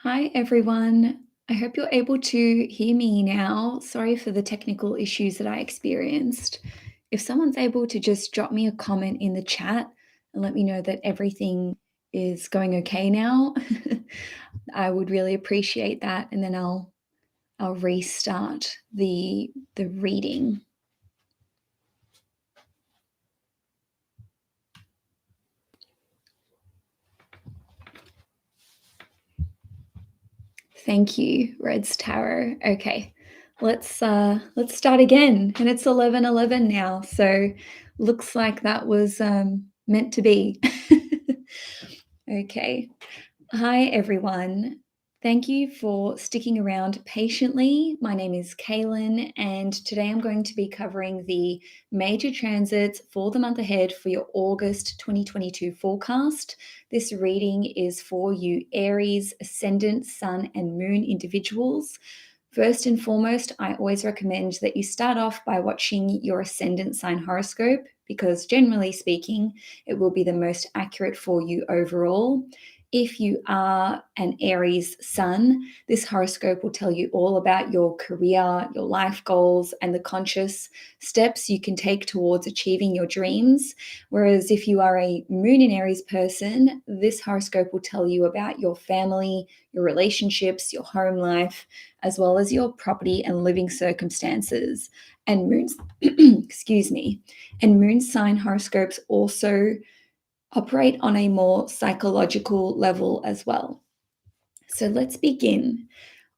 Hi, everyone. I hope you're able to hear me now. Sorry for the technical issues that I experienced. If someone's able to just drop me a comment in the chat and let me know that everything is going okay now, I would really appreciate that, and then I'll restart the reading. Thank you, Red's Tarot. Okay, let's start again, and it's 11:11 now, so looks like that was meant to be. Okay. Hi, everyone. Thank you for sticking around patiently. My name is Cailin, and today I'm going to be covering the major transits for the month ahead for your August 2022 forecast. This reading is for you Aries, Ascendant, Sun, and Moon individuals. First and foremost, I always recommend that you start off by watching your Ascendant sign horoscope because, generally speaking, it will be the most accurate for you overall. If you are an Aries sun, this horoscope will tell you all about your career, your life goals, and the conscious steps you can take towards achieving your dreams. Whereas if you are a Moon in Aries person, this horoscope will tell you about your family, your relationships, your home life, as well as your property and living circumstances. And moon's excuse me, and moon sign horoscopes also operate on a more psychological level as well. So let's begin.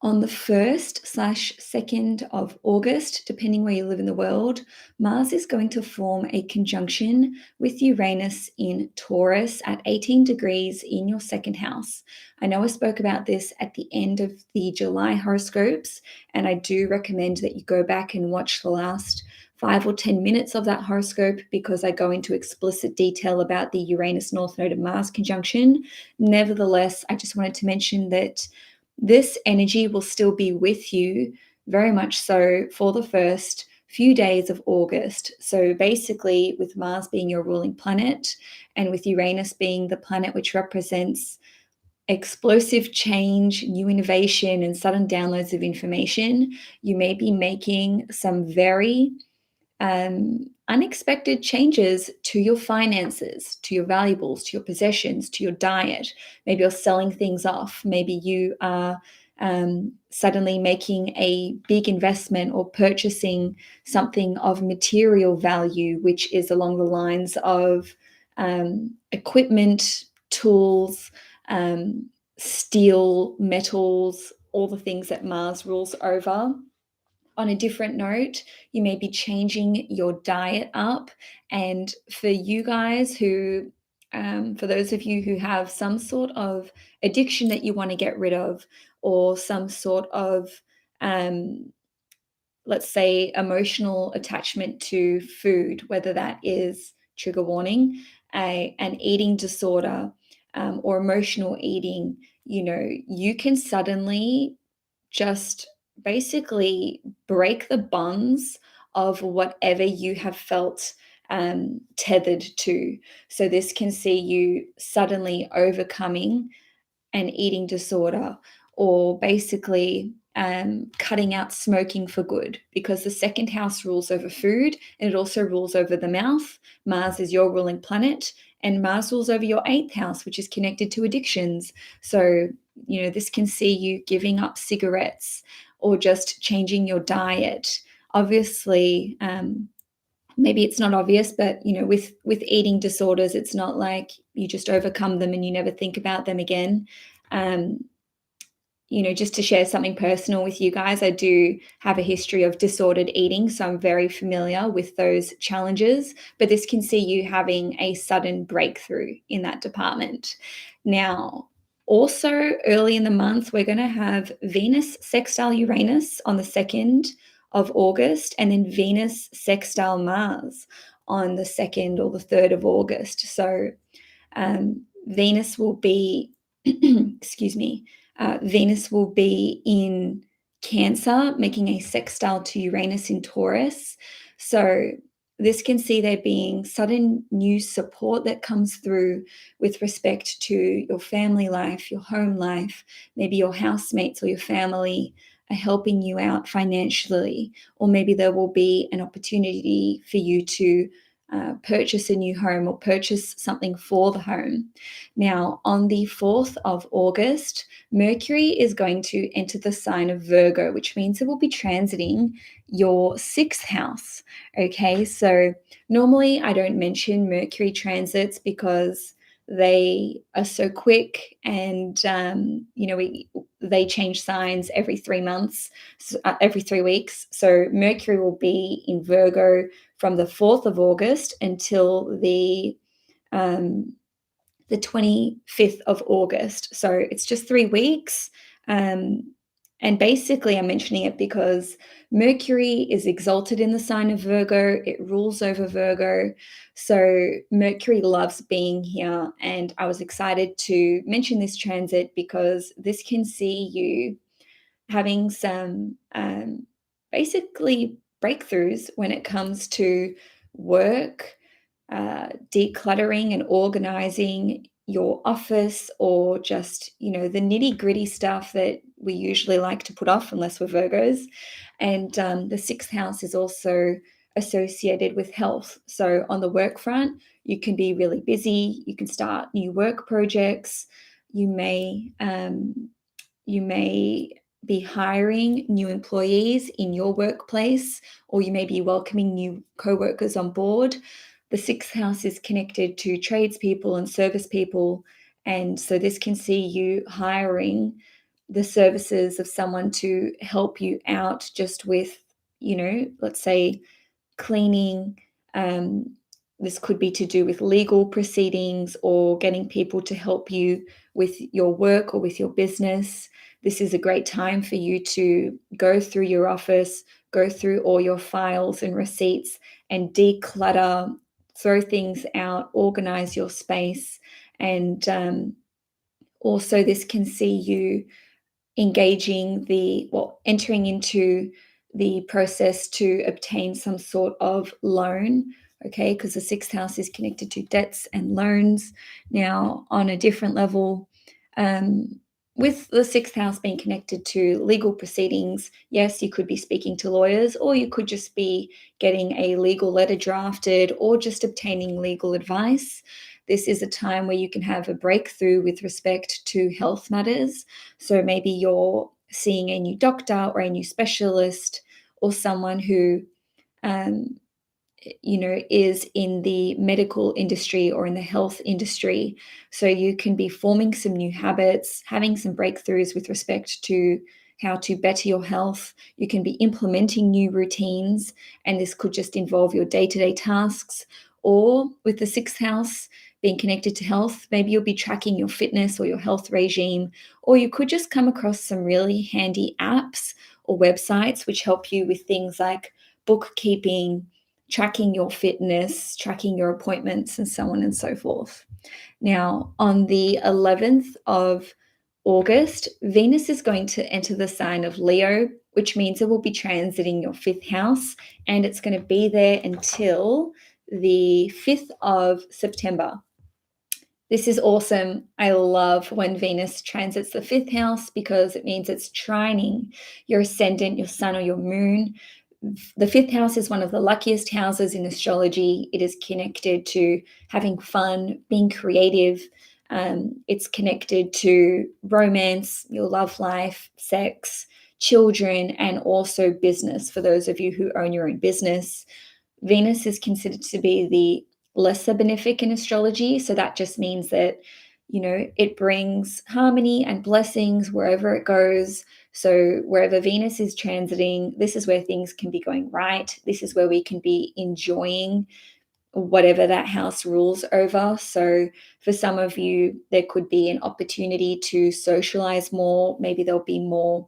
On the 1st/2nd of August, depending where you live in the world, Mars is going to form a conjunction with Uranus in Taurus at 18 degrees in your second house. I know I spoke about this at the end of the July horoscopes, and I do recommend that you go back and watch the last 5 or 10 minutes of that horoscope because I go into explicit detail about the Uranus North Node of Mars conjunction. Nevertheless, I just wanted to mention that this energy will still be with you very much so for the first few days of August. So basically, with Mars being your ruling planet and with Uranus being the planet which represents explosive change, new innovation, and sudden downloads of information, you may be making some very unexpected changes to your finances, to your valuables, to your possessions, to your diet. Maybe you're selling things off. Maybe you are suddenly making a big investment or purchasing something of material value, which is along the lines of equipment, tools, steel, metals, all the things that Mars rules over. On a different note, you may be changing your diet up. And for you guys who, for those of you who have some sort of addiction that you want to get rid of, or some sort of, let's say, emotional attachment to food, whether that is trigger warning, an eating disorder, or emotional eating, you can suddenly just basically break the bonds of whatever you have felt tethered to. So this can see you suddenly overcoming an eating disorder, or basically cutting out smoking for good, because the second house rules over food and it also rules over the mouth. Mars is your ruling planet, and Mars rules over your 8th house, which is connected to addictions. So, this can see you giving up cigarettes or just changing your diet. Obviously, maybe it's not obvious, but with eating disorders, it's not like you just overcome them and you never think about them again. Just to share something personal with you guys, I do have a history of disordered eating, so I'm very familiar with those challenges, but this can see you having a sudden breakthrough in that department. Now, also early in the month, we're going to have Venus sextile Uranus on the 2nd of August, and then Venus sextile Mars on the 2nd or the 3rd of August. So Venus will be, excuse me, Venus will be in Cancer, making a sextile to Uranus in Taurus. So this can see there being sudden new support that comes through with respect to your family life, your home life. Maybe your housemates or your family are helping you out financially, or maybe there will be an opportunity for you to purchase a new home or purchase something for the home. Now, on the 4th of August, Mercury is going to enter the sign of Virgo, which means it will be transiting your sixth house. Okay, so normally I don't mention Mercury transits because they are so quick, and they change signs every 3 months, every 3 weeks. So Mercury will be in Virgo from the 4th of August until um, the 25th of August. So it's just 3 weeks. And basically, I'm mentioning it because Mercury is exalted in the sign of Virgo. It rules over Virgo. So Mercury loves being here. And I was excited to mention this transit because this can see you having some basically breakthroughs when it comes to work, decluttering and organizing your office, or just, the nitty gritty stuff that we usually like to put off unless we're Virgos. And the sixth house is also associated with health. So on the work front, you can be really busy. You can start new work projects. You may be hiring new employees in your workplace, or you may be welcoming new co-workers on board. The sixth house is connected to tradespeople and service people, and so this can see you hiring the services of someone to help you out just with, let's say cleaning. This could be to do with legal proceedings or getting people to help you with your work or with your business. This is a great time for you to go through your office, go through all your files and receipts and declutter, throw things out, organize your space. And also, this can see you entering into the process to obtain some sort of loan, okay? Because the sixth house is connected to debts and loans. Now, on a different level, with the sixth house being connected to legal proceedings, yes, you could be speaking to lawyers, or you could just be getting a legal letter drafted, or just obtaining legal advice. This is a time where you can have a breakthrough with respect to health matters. So maybe you're seeing a new doctor or a new specialist, or someone who is in the medical industry or in the health industry. So you can be forming some new habits, having some breakthroughs with respect to how to better your health. You can be implementing new routines, and this could just involve your day-to-day tasks. Or with the sixth house being connected to health, maybe you'll be tracking your fitness or your health regime, or you could just come across some really handy apps or websites which help you with things like bookkeeping, tracking your fitness, tracking your appointments, and so on and so forth. Now, on the 11th of August, Venus is going to enter the sign of Leo, which means it will be transiting your fifth house, and it's going to be there until the 5th of September. This is awesome. I love when Venus transits the fifth house because it means it's trining your ascendant, your sun, or your moon. The fifth house is one of the luckiest houses in astrology. It is connected to having fun, being creative. It's connected to romance, your love life, sex, children, and also business. For those of you who own your own business, Venus is considered to be the lesser benefic in astrology. So that just means that, it brings harmony and blessings wherever it goes. So wherever Venus is transiting, this is where things can be going right. This is where we can be enjoying whatever that house rules over. So for some of you, there could be an opportunity to socialize more. Maybe there'll be more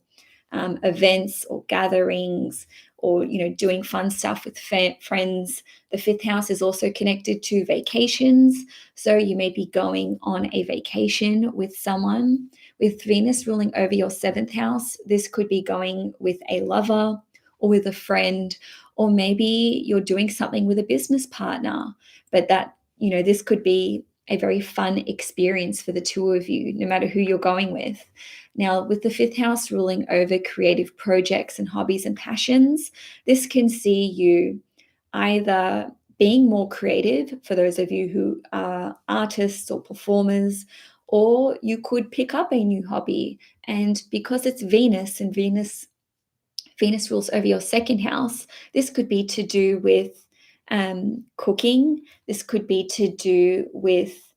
events or gatherings, or doing fun stuff with friends. The fifth house is also connected to vacations, so you may be going on a vacation with someone. With Venus ruling over your seventh house, this could be going with a lover or with a friend, or maybe you're doing something with a business partner, but that, this could be a very fun experience for the two of you, no matter who you're going with. Now, with the fifth house ruling over creative projects and hobbies and passions, this can see you either being more creative for those of you who are artists or performers, or you could pick up a new hobby. And because it's Venus, and Venus rules over your second house, this could be to do with cooking. This could be to do with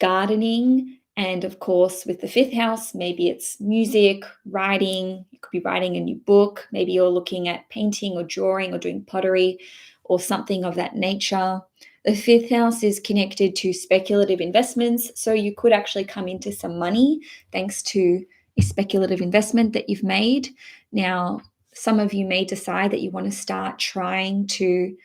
gardening. And of course, with the fifth house, maybe it's music, writing. You could be writing a new book. Maybe you're looking at painting or drawing or doing pottery or something of that nature. The fifth house is connected to speculative investments. So you could actually come into some money thanks to a speculative investment that you've made. Now, some of you may decide that you want to start trying to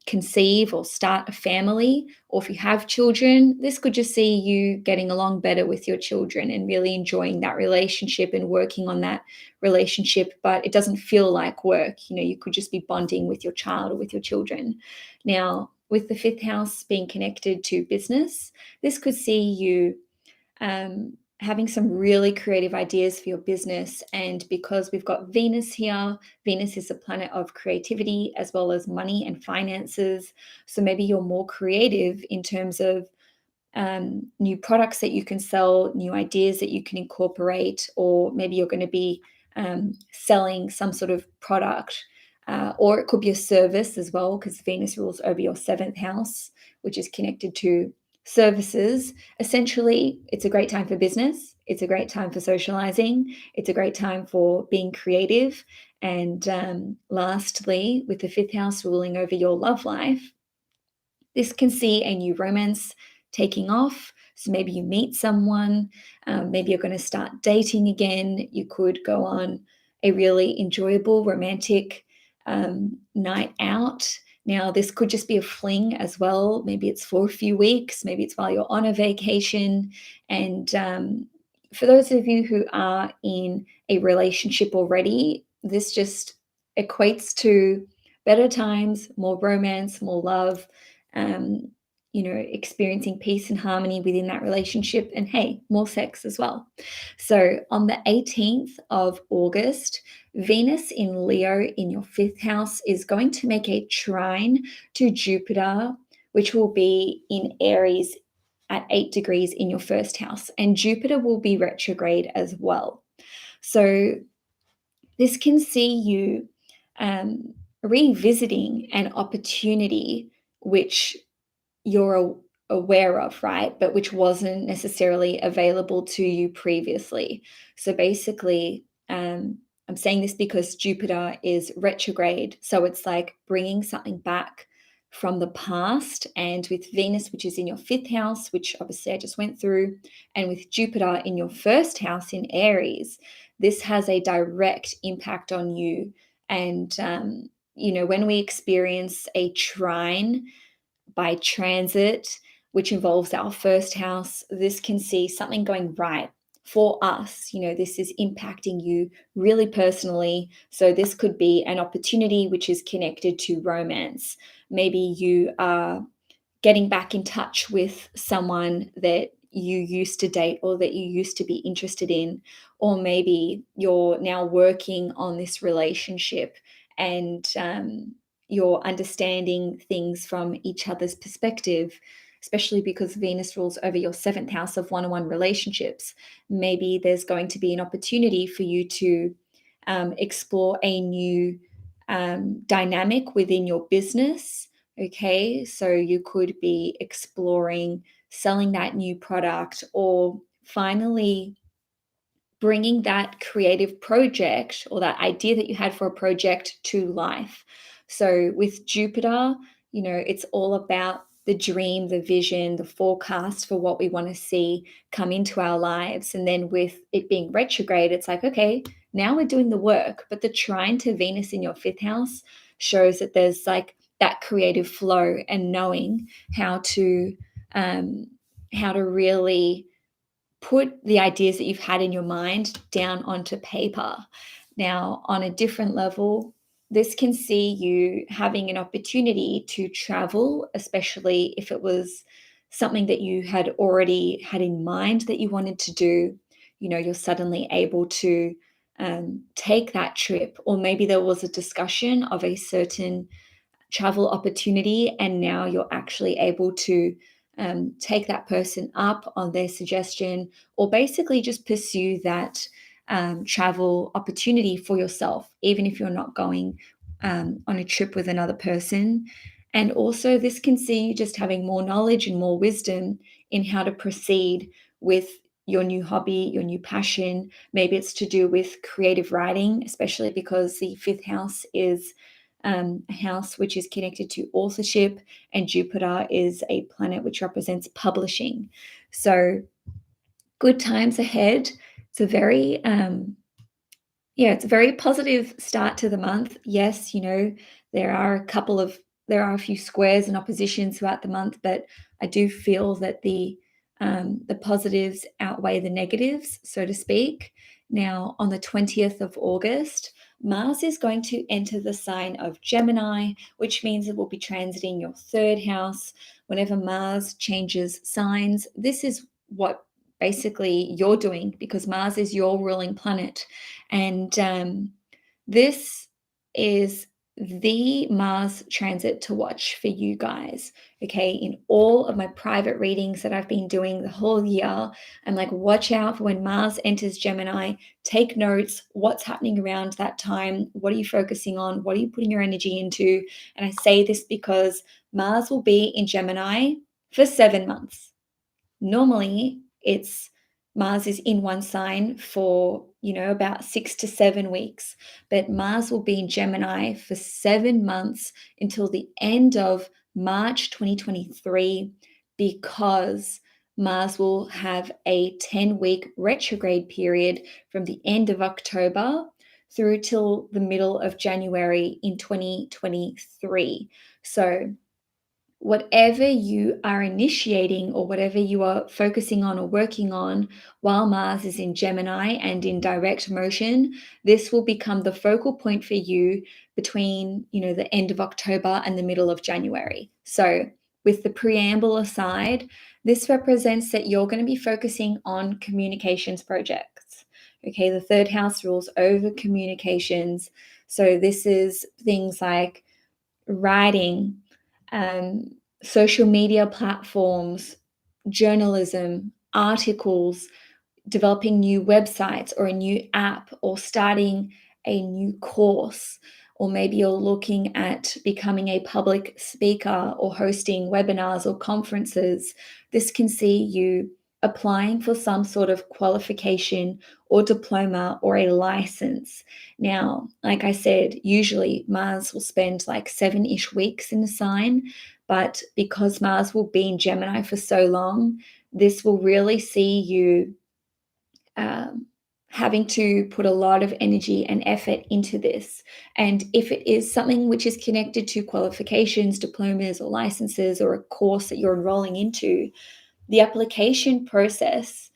conceive or start a family, or if you have children, this could just see you getting along better with your children and really enjoying that relationship and working on that relationship, but it doesn't feel like work. You could just be bonding with your child or with your children. Now, with the fifth house being connected to business, this could see you having some really creative ideas for your business. And because we've got Venus here, Venus is a planet of creativity as well as money and finances. So maybe you're more creative in terms of new products that you can sell, new ideas that you can incorporate, or maybe you're going to be selling some sort of product. Or it could be a service as well, because Venus rules over your seventh house, which is connected to services. Essentially, it's a great time for business. It's a great time for socializing. It's a great time for being creative. And lastly, with the fifth house ruling over your love life, this can see a new romance taking off. So maybe you meet someone, maybe you're going to start dating again. You could go on a really enjoyable romantic night out. Now, this could just be a fling as well. Maybe it's for a few weeks, maybe it's while you're on a vacation. And for those of you who are in a relationship already, this just equates to better times, more romance, more love, experiencing peace and harmony within that relationship, and hey, more sex as well. So on the 18th of August, Venus in Leo in your fifth house is going to make a trine to Jupiter, which will be in Aries at 8 degrees in your first house, and Jupiter will be retrograde as well. So this can see you revisiting an opportunity which you're aware of, right? But which wasn't necessarily available to you previously. So basically, I'm saying this because Jupiter is retrograde. So it's like bringing something back from the past. And with Venus, which is in your fifth house, which obviously I just went through, and with Jupiter in your first house in Aries, this has a direct impact on you. And, when we experience a trine by transit, which involves our first house, this can see something going right for us. This is impacting you really personally. So this could be an opportunity which is connected to romance. Maybe you are getting back in touch with someone that you used to date or that you used to be interested in, or maybe you're now working on this relationship and you're understanding things from each other's perspective, especially because Venus rules over your seventh house of one-on-one relationships. Maybe there's going to be an opportunity for you to explore a new dynamic within your business. Okay, so you could be exploring selling that new product, or finally bringing that creative project or that idea that you had for a project to life. So with Jupiter, it's all about the dream, the vision, the forecast for what we want to see come into our lives. And then with it being retrograde, it's like, okay, now we're doing the work. But the trine to Venus in your fifth house shows that there's like that creative flow and knowing how to really put the ideas that you've had in your mind down onto paper. Now, on a different level, this can see you having an opportunity to travel, especially if it was something that you had already had in mind that you wanted to do. You're suddenly able to take that trip, or maybe there was a discussion of a certain travel opportunity, and now you're actually able to take that person up on their suggestion, or basically just pursue that travel opportunity for yourself, even if you're not going on a trip with another person. And also, this can see you just having more knowledge and more wisdom in how to proceed with your new hobby, your new passion. Maybe it's to do with creative writing, especially because the fifth house is a house which is connected to authorship, and Jupiter is a planet which represents publishing. So, good times ahead. It's a very it's a very positive start to the month. Yes, there are a few squares and oppositions throughout the month, but I do feel that the positives outweigh the negatives, so to speak. Now, on the 20th of August, Mars is going to enter the sign of Gemini, which means it will be transiting your third house. Whenever Mars changes signs, this is what basically you're doing, because Mars is your ruling planet. And this is the Mars transit to watch for you guys. Okay, in all of my private readings that I've been doing the whole year, I'm like, watch out for when Mars enters Gemini. Take notes. What's happening around that time? What are you focusing on? What are you putting your energy into? And I say this because Mars will be in Gemini for 7 months. Normally, it's Mars is in one sign for, about 6 to 7 weeks, but Mars will be in Gemini for 7 months until the end of March 2023, because Mars will have a 10-week retrograde period from the end of October through till the middle of January in 2023. So whatever you are initiating, or whatever you are focusing on or working on while Mars is in Gemini and in direct motion, this will become the focal point for you between, the end of October and the middle of January. So, with the preamble aside, this represents that you're going to be focusing on communications projects. Okay, the third house rules over communications. So, this is things like writing, social media platforms, journalism, articles, developing new websites or a new app, or starting a new course. Or maybe you're looking at becoming a public speaker or hosting webinars or conferences. This can see you applying for some sort of qualification or diploma or a license. Now, like I said, usually Mars will spend like 7-ish weeks in the sign, but because Mars will be in Gemini for so long, this will really see you having to put a lot of energy and effort into this. And if it is something which is connected to qualifications, diplomas, or licenses, or a course that you're enrolling into, the application process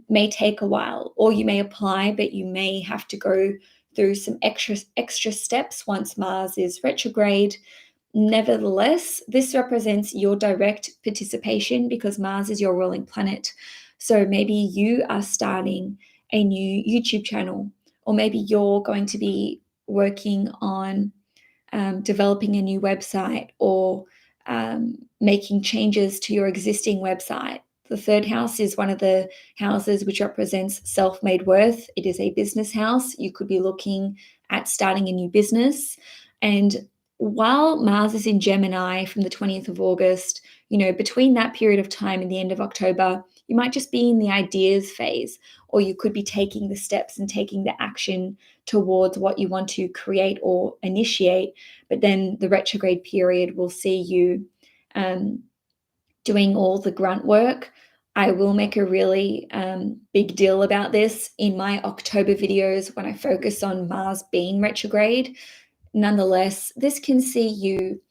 may take a while, or you may apply, but you may have to go through some extra steps once Mars is retrograde. Nevertheless, this represents your direct participation because Mars is your ruling planet. So maybe you are starting a new YouTube channel, or maybe you're going to be working on developing a new website, or making changes to your existing website. The third house is one of the houses which represents self-made worth. It is a business house. You could be looking at starting a new business. And while Mars is in Gemini from the 20th of August, between that period of time and the end of October, you might just be in the ideas phase, or you could be taking the steps and taking the action towards what you want to create or initiate. But then the retrograde period will see you doing all the grunt work. I will make a really big deal about this in my October videos when I focus on Mars being retrograde. Nonetheless, this can see you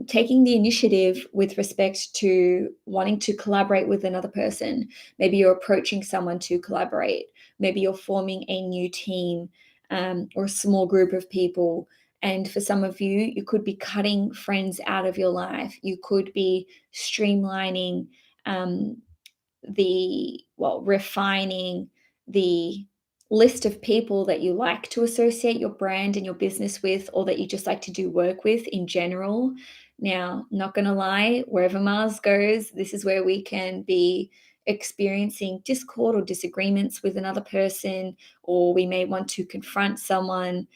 taking the initiative with respect to wanting to collaborate with another person. Maybe you're approaching someone to collaborate. Maybe you're forming a new team. or a small group of people. And for some of you, you could be cutting friends out of your life. You could be streamlining um, refining the list of people that you like to associate your brand and your business with, or that you just like to do work with in general. Now, not going to lie, wherever Mars goes, this is where we can be experiencing discord or disagreements with another person, or we may want to confront someone.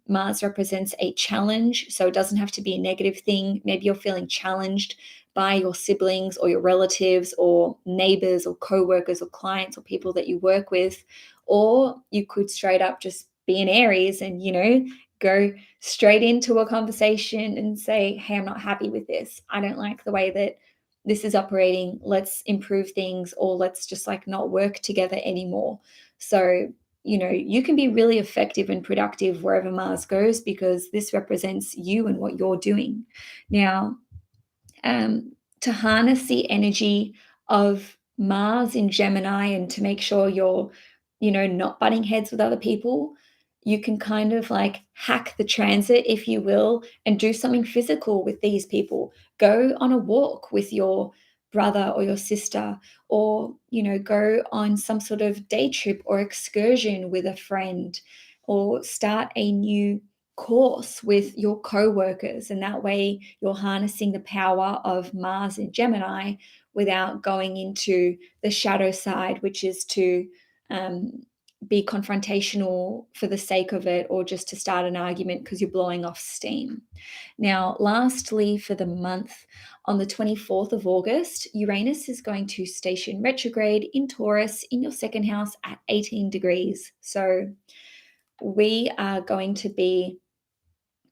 Mars represents a challenge, so it doesn't have to be a negative thing. Maybe you're feeling challenged by your siblings or your relatives or neighbors or co-workers or clients or people that you work with. Or you could straight up just be an Aries and, go straight into a conversation and say, hey, I'm not happy with this. I don't like the way that this is operating. Let's improve things, or let's just like not work together anymore. So, you can be really effective and productive wherever Mars goes, because this represents you and what you're doing. Now, to harness the energy of Mars in Gemini and to make sure you're, not butting heads with other people, you can kind of like hack the transit, if you will, and do something physical with these people. Go on a walk with your brother or your sister, or, go on some sort of day trip or excursion with a friend, or start a new course with your co-workers, and that way you're harnessing the power of Mars in Gemini without going into the shadow side, which is to be confrontational for the sake of it, or just to start an argument because you're blowing off steam. Now, lastly, for the month, on the 24th of August, Uranus is going to station retrograde in Taurus in your second house at 18 degrees. So we are going to be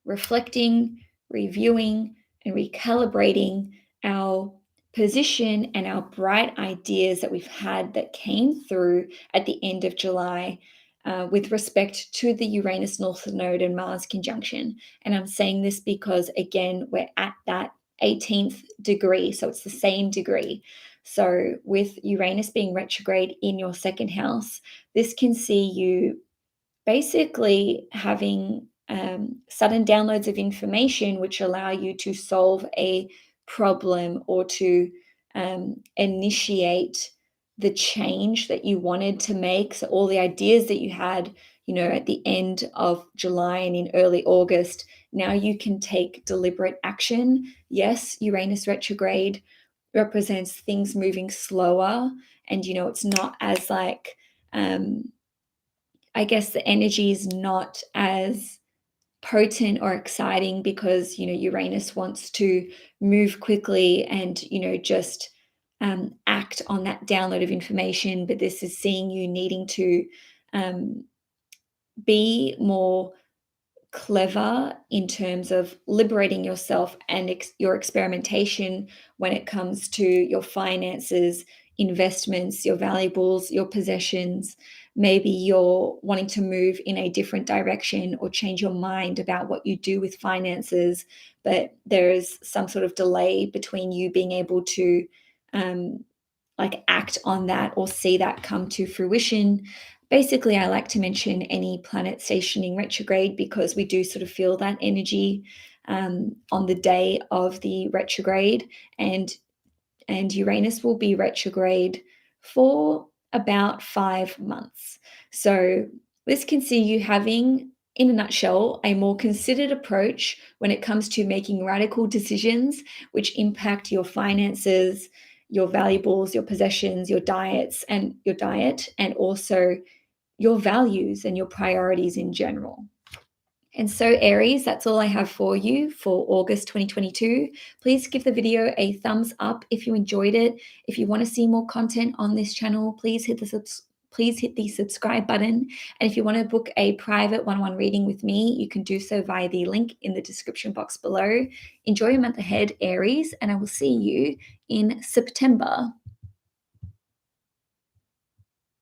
reflecting, reviewing, and recalibrating our position and our bright ideas that we've had that came through at the end of July, with respect to the Uranus North Node and Mars conjunction. And I'm saying this because, again, we're at that 18th degree, so it's the same degree. So with Uranus being retrograde in your second house, this can see you basically having sudden downloads of information which allow you to solve a problem, or to initiate the change that you wanted to make. So all the ideas that you had, at the end of July and in early August, now you can take deliberate action. Yes, Uranus retrograde represents things moving slower, and it's not as like I guess the energy is not as potent or exciting, because Uranus wants to move quickly and just act on that download of information. But this is seeing you needing to um, be more clever in terms of liberating yourself and your experimentation when it comes to your finances, investments, your valuables, your possessions. Maybe you're wanting to move in a different direction or change your mind about what you do with finances, but there is some sort of delay between you being able to like act on that or see that come to fruition. Basically, I like to mention any planet stationing retrograde because we do sort of feel that energy on the day of the retrograde, and Uranus will be retrograde for about 5 months. So this can see you having, in a nutshell, a more considered approach when it comes to making radical decisions which impact your finances, your valuables, your possessions, your diet, and also your values and your priorities in general. And so, Aries, that's all I have for you for August 2022. Please give the video a thumbs up if you enjoyed it. If you want to see more content on this channel, please hit the subscribe button. And if you want to book a private one-on-one reading with me, you can do so via the link in the description box below. Enjoy your month ahead, Aries, and I will see you in September.